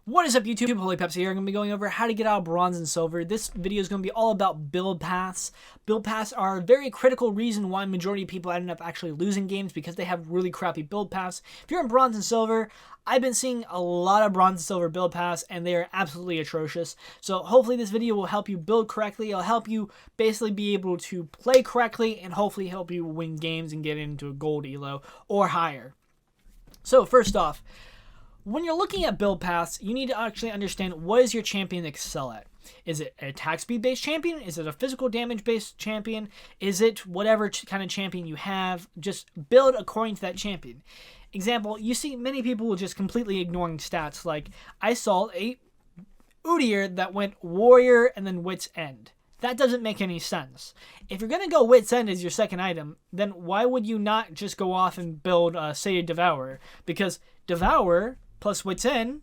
What is up, YouTube? Holy Pepsi here. I'm going to be going over how to get out of bronze and silver. This video is going to be all about build paths. Build paths are a very critical reason why majority of people end up actually losing games because they have really crappy build paths. If you're in bronze and silver, I've been seeing a lot of bronze and silver build paths and they are absolutely atrocious. So hopefully this video will help you build correctly. It'll help you basically be able to play correctly and hopefully help you win games and get into a gold elo or higher. So first off, when you're looking at build paths, you need to actually understand what is your champion excel at. Is it an attack speed based champion? Is it a physical damage based champion? Is it whatever kind of champion you have? Just build according to that champion. Example, you see many people just completely ignoring stats. Like I saw a Udyr that went warrior and then wit's end. That doesn't make any sense. If you're going to go wit's end as your second item, then why would you not just go off and build say a Devourer? Because Devourer plus wit's end,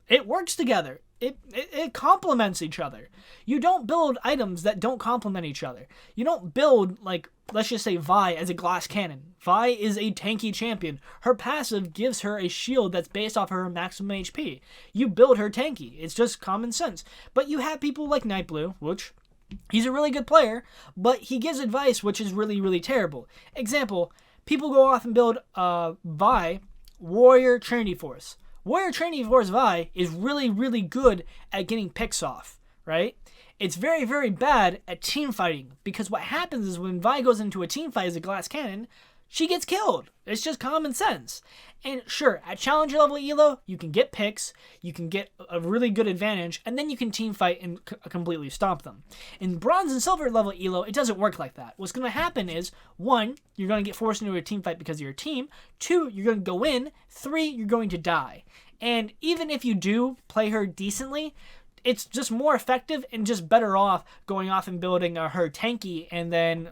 it works together. It complements each other. You don't build items that don't complement each other. You don't build, like, let's just say Vi as a glass cannon. Vi is a tanky champion. Her passive gives her a shield that's based off her maximum HP. You build her tanky. It's just common sense. But you have people like Nightblue, which he's a really good player, but he gives advice which is really, really terrible. Example, people go off and build Vi Warrior Trinity Force. Warrior Trinity Force Vi is really, really good at getting picks off, right? It's very, very bad at team fighting because what happens is when Vi goes into a team fight as a glass cannon, she gets killed. It's just common sense. And sure, at challenger level elo, you can get picks, you can get a really good advantage, and then you can team fight and completely stomp them. In bronze and silver level elo, it doesn't work like that. What's going to happen is, 1, you're going to get forced into a team fight because of your team. 2, you're going to go in. 3, you're going to die. And even if you do play her decently, it's just more effective and just better off going off and building her tanky and then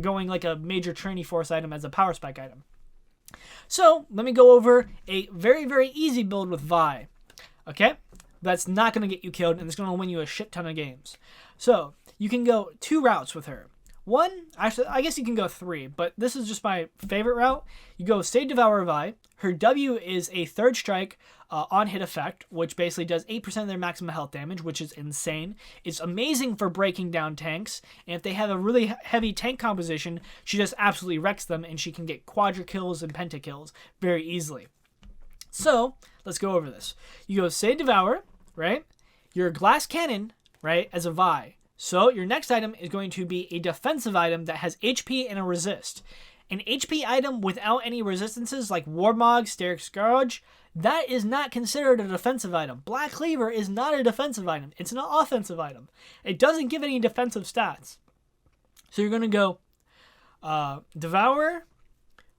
going like a major Trinity Force item as a power spike item. So let me go over a very, very easy build with Vi. Okay? That's not going to get you killed and it's going to win you a shit ton of games. So you can go 2 routes with her. 1, actually, I guess you can go 3, but this is just my favorite route. You go Say Devour Vi. Her W is a third strike on hit effect, which basically does 8% of their maximum health damage, which is insane. It's amazing for breaking down tanks, and if they have a really heavy tank composition, she just absolutely wrecks them, and she can get quadra kills and pentakills very easily. So, let's go over this. You go Say Devour, right? Your glass cannon, right, as a Vi. So your next item is going to be a defensive item that has HP and a resist. An HP item without any resistances like Warmog, Steric Scourge, that is not considered a defensive item. Black Cleaver is not a defensive item. It's an offensive item. It doesn't give any defensive stats. So you're going to go Devourer,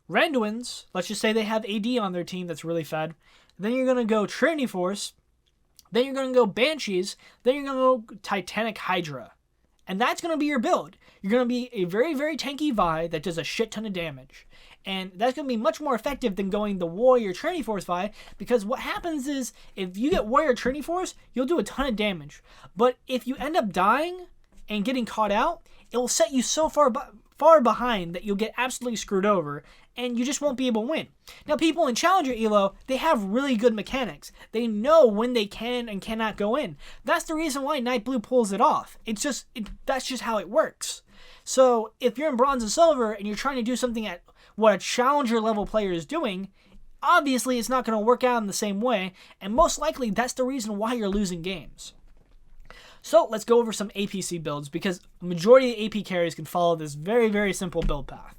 Randuin's, let's just say they have AD on their team that's really fed. Then you're going to go Trinity Force. Then you're going to go Banshees. Then you're going to go Titanic Hydra. And that's going to be your build. You're going to be a very, very tanky Vi that does a shit ton of damage. And that's going to be much more effective than going the Warrior Trinity Force Vi, because what happens is, if you get Warrior Trinity Force, you'll do a ton of damage. But if you end up dying and getting caught out, it will set you so far behind that you'll get absolutely screwed over, and you just won't be able to win. Now, people in Challenger Elo, they have really good mechanics. They know when they can and cannot go in. That's the reason why Nightblue pulls it off. That's just how it works. So, if you're in Bronze and Silver, and you're trying to do something at what a Challenger level player is doing, obviously it's not going to work out in the same way, and most likely that's the reason why you're losing games. So let's go over some APC builds because majority of AP carries can follow this very, very simple build path.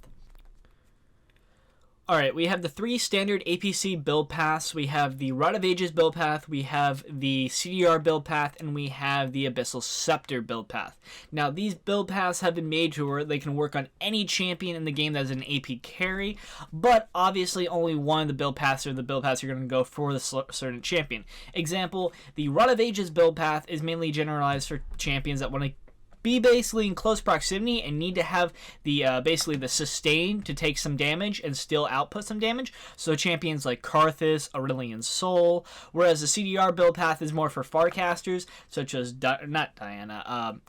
Alright, we have the 3 standard APC build paths. We have the Rod of Ages build path, we have the CDR build path, and we have the Abyssal Scepter build path. Now, these build paths have been made to where they can work on any champion in the game that is an AP carry, but obviously only one of the build paths are the build paths you're going to go for the certain champion. Example, the Rod of Ages build path is mainly generalized for champions that want to be basically in close proximity and need to have the basically the sustain to take some damage and still output some damage. So champions like Kha'Zix, Aurelian Soul, whereas the CDR build path is more for farcasters such as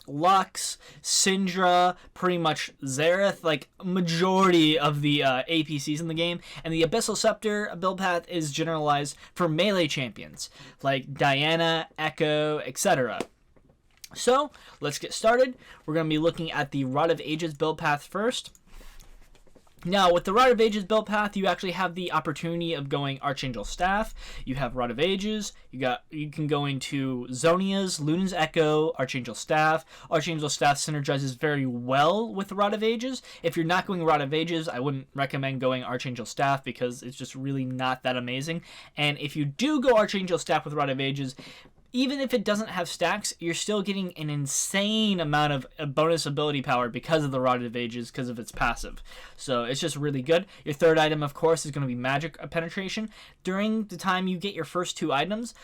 Lux, Syndra, pretty much Xerath, like majority of the APCs in the game. And the Abyssal Scepter build path is generalized for melee champions like Diana, Ekko, etc. So let's get started. We're going to be looking at the Rod of Ages build path first. Now, with the Rod of Ages build path, you actually have the opportunity of going Archangel Staff. You have Rod of Ages. You can go into Zhonya's, Luna's Ekko, Archangel Staff. Archangel Staff synergizes very well with the Rod of Ages. If you're not going Rod of Ages, I wouldn't recommend going Archangel Staff because it's just really not that amazing. And if you do go Archangel Staff with Rod of Ages, even if it doesn't have stacks, you're still getting an insane amount of bonus ability power because of the Rod of Ages, because of its passive. So it's just really good. Your third item, of course, is going to be magic penetration. During the time you get your first two items,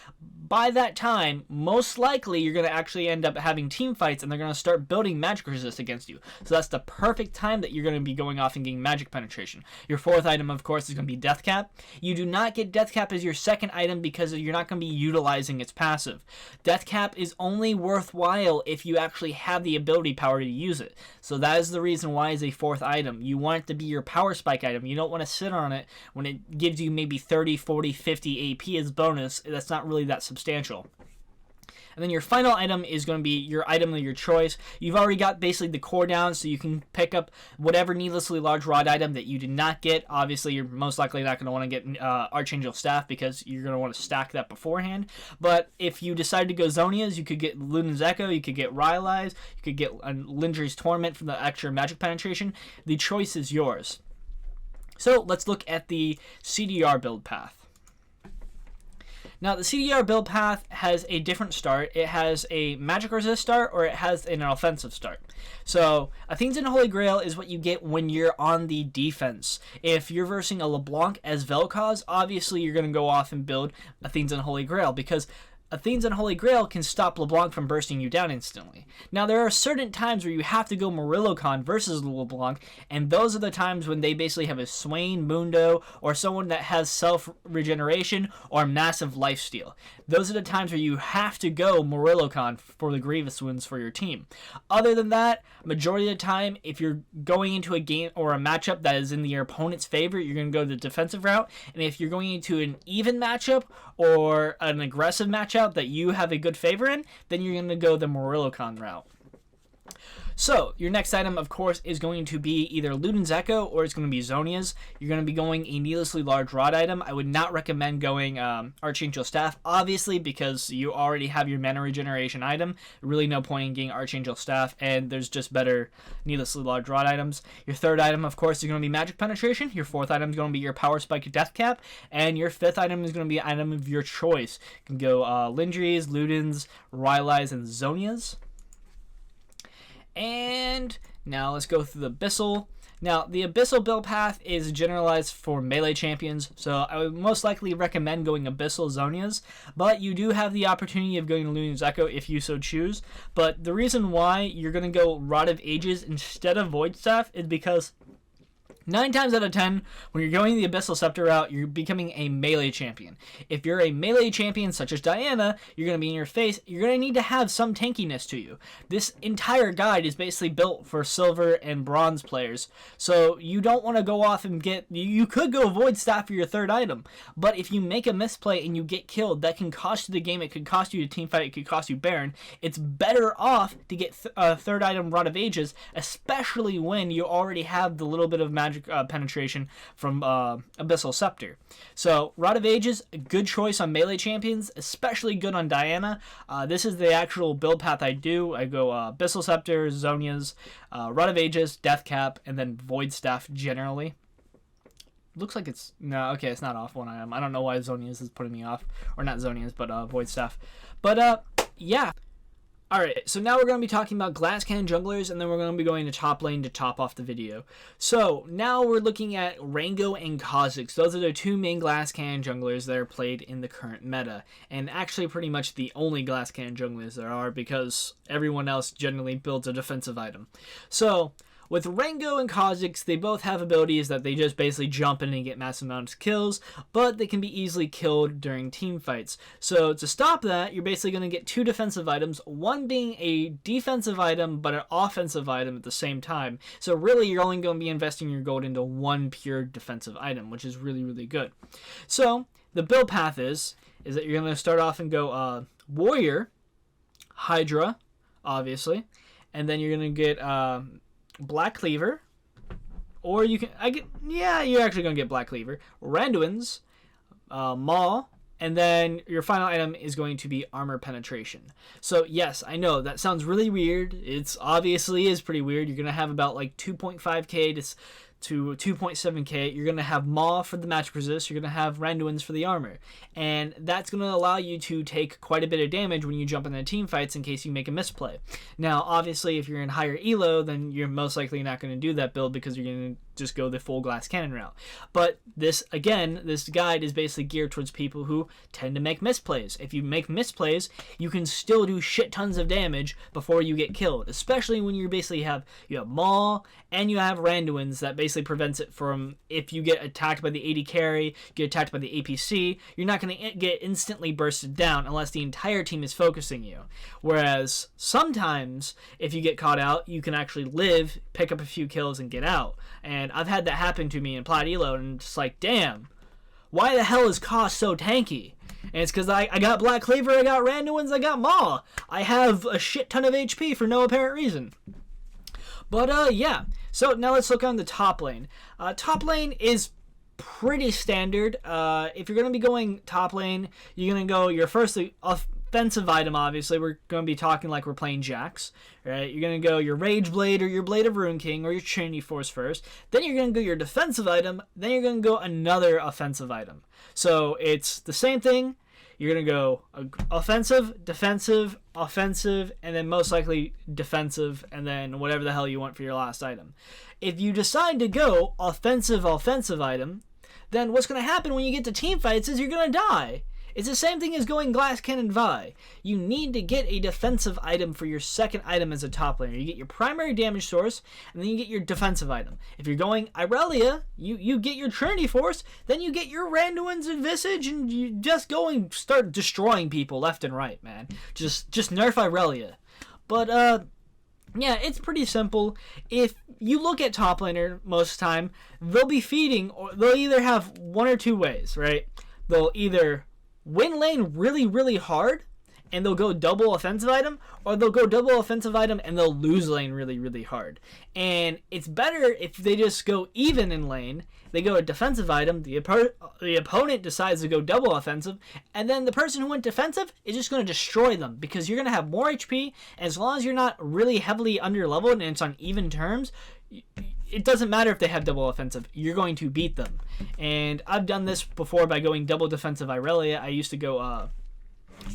by that time, most likely you're going to actually end up having team fights and they're going to start building magic resist against you. So that's the perfect time that you're going to be going off and getting magic penetration. Your fourth item, of course, is going to be Death Cap. You do not get Death Cap as your second item because you're not going to be utilizing its passive. Death Cap is only worthwhile if you actually have the ability power to use it. So that is the reason why it's a fourth item. You want it to be your power spike item. You don't want to sit on it when it gives you maybe 30, 40, 50 AP as bonus. That's not really that substantial. And then your final item is going to be your item of your choice. You've already got basically the core down, so you can pick up whatever needlessly large rod item that you did not get. Obviously, you're most likely not going to want to get Archangel Staff because you're going to want to stack that beforehand. But if you decide to go Zhonya's, you could get Luna's Ekko, you could get Rylai's, you could get Lindri's Torment for the extra magic penetration. The choice is yours. So let's look at the CDR build path. Now, the CDR build path has a different start. It has a magic resist start or it has an offensive start. So, Athene's and Holy Grail is what you get when you're on the defense. If you're versing a LeBlanc as Vel'Koz, obviously you're going to go off and build Athene's and Holy Grail because Athene's and Holy Grail can stop LeBlanc from bursting you down instantly. Now, there are certain times where you have to go Morillocon versus LeBlanc, and those are the times when they basically have a Swain, Mundo, or someone that has self-regeneration or massive lifesteal. Those are the times where you have to go Morillocon for the Grievous wounds for your team. Other than that, majority of the time, if you're going into a game or a matchup that is in your opponent's favor, you're going to go the defensive route, and if you're going into an even matchup or an aggressive matchup that you have a good favor in, then you're going to go the Morillocon route. So, your next item, of course, is going to be either Luden's Ekko or it's going to be Zhonya's. You're going to be going a needlessly large rod item. I would not recommend going Archangel Staff, obviously, because you already have your mana regeneration item. Really no point in getting Archangel Staff, and there's just better needlessly large rod items. Your third item, of course, is going to be Magic Penetration. Your fourth item is going to be your Power Spike Death Cap, and your fifth item is going to be an item of your choice. You can go Lindri's, Luden's, Rylai's, and Zhonya's. And now let's go through the Abyssal. Now, the Abyssal build path is generalized for melee champions, so I would most likely recommend going Abyssal Zhonya's, but you do have the opportunity of going to Luna's Ekko if you so choose. But the reason why you're going to go Rod of Ages instead of Void Staff is because 9 times out of 10, when you're going the Abyssal Scepter route, you're becoming a melee champion. If you're a melee champion such as Diana, you're going to be in your face, you're going to need to have some tankiness to you. This entire guide is basically built for silver and bronze players, so you don't want to go off and get... You could go Void Staff for your third item, but if you make a misplay and you get killed, that can cost you the game, it could cost you a team fight, it could cost you Baron. It's better off to get third item Rod of Ages, especially when you already have the little bit of magic penetration from Abyssal Scepter. So, Rod of Ages, a good choice on melee champions, especially good on Diana. This is the actual build path I do. I go Abyssal Scepter, Zhonya's, Rod of Ages, Death Cap, and then Void Staff generally. Looks like it's... No, okay, it's not off one item. I don't know why Zhonya's is putting me off. Or not Zhonya's, but Void Staff. But, yeah. Alright, so now we're going to be talking about glass cannon junglers, and then we're going to be going to top lane to top off the video. So, now we're looking at Rango and Kha'Zix. Those are the two main glass cannon junglers that are played in the current meta. And actually pretty much the only glass cannon junglers there are, because everyone else generally builds a defensive item. So, with Rango and Kha'Zix, they both have abilities that they just basically jump in and get massive amounts of kills, but they can be easily killed during team fights. So to stop that, you're basically going to get two defensive items, one being a defensive item, but an offensive item at the same time. So really, you're only going to be investing your gold into one pure defensive item, which is really, really good. So the build path is that you're going to start off and go Warrior, Hydra, obviously, and then you're going to get Black Cleaver, or you can, you're actually going to get Black Cleaver, Randuin's, Maw, and then your final item is going to be Armor Penetration. So yes, I know, that sounds really weird. It's obviously is pretty weird. You're going to have about like 2.5k to 2.7k. You're going to have Maw for the match resist. You're going to have Randuin's for the armor. And that's going to allow you to take quite a bit of damage when you jump into team fights in case you make a misplay. Now, obviously, if you're in higher elo, then you're most likely not going to do that build because you're going to just go the full glass cannon route. But this, again, this guide is basically geared towards people who tend to make misplays. If you make misplays, you can still do shit tons of damage before you get killed, especially when you basically have Maw and you have Randuin's that basically prevents it from, if you get attacked by the AD carry, get attacked by the APC, you're not going to get instantly bursted down unless the entire team is focusing you. Whereas sometimes, if you get caught out, you can actually live, pick up a few kills, and get out. And I've had that happen to me in Plat Elo, and it's like, damn, why the hell is Cost so tanky? And it's because I got Black Cleaver, I got Randuin's, I got Maw. I have a shit ton of HP for no apparent reason. But, yeah. So, now let's look on the top lane. Top lane is pretty standard. If you're going to be going top lane, you're going to go your first offensive item, obviously. We're going to be talking like we're playing Jax, right? You're going to go your Rage Blade or your Blade of Rune King or your Trinity Force first. Then you're going to go your defensive item. Then you're going to go another offensive item. So, it's the same thing. You're going to go offensive, defensive, offensive, and then most likely defensive, and then whatever the hell you want for your last item. If you decide to go offensive item, then what's going to happen when you get to team fights is you're going to die. It's the same thing as going Glass Cannon Vi. You need to get a defensive item for your second item as a top laner. You get your primary damage source, and then you get your defensive item. If you're going Irelia, you get your Trinity Force, then you get your Randuin's and Visage, and you just go and start destroying people left and right, man. Just nerf Irelia. But, yeah, it's pretty simple. If you look at top laner most of the time, they'll be feeding, or they'll either have one or two ways, right? They'll either win lane really, really hard, and they'll go double offensive item, or they'll go double offensive item and they'll lose lane really, really hard. And it's better if they just go even in lane, they go a defensive item, the opponent decides to go double offensive, and then the person who went defensive is just going to destroy them, because you're going to have more HP, and as long as you're not really heavily under-leveled and it's on even terms, it doesn't matter if they have double offensive. You're going to beat them. And I've done this before by going double defensive Irelia. I used to go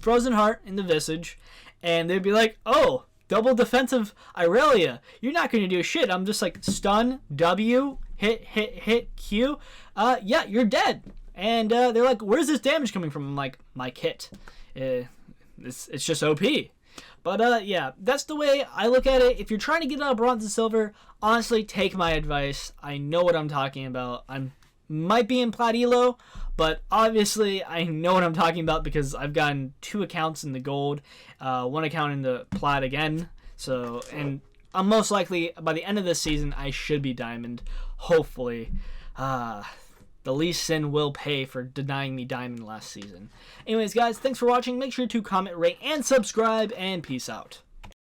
Frozen Heart in the Visage, and they'd be like, oh, double defensive Irelia. You're not going to do shit. I'm just like, stun, W, hit, Q. Yeah, you're dead. And they're like, where's this damage coming from? I'm like, my kit. It's just OP. But, yeah, that's the way I look at it. If you're trying to get out of bronze and silver, honestly, take my advice. I know what I'm talking about. I might be in Plat Elo, but obviously I know what I'm talking about because I've gotten 2 accounts in the gold, 1 account in the Plat again. So, and I'm most likely, by the end of this season, I should be diamond. Hopefully. The least sin will pay for denying me diamond last season. Anyways, guys, thanks for watching. Make sure to comment, rate, and subscribe, and peace out.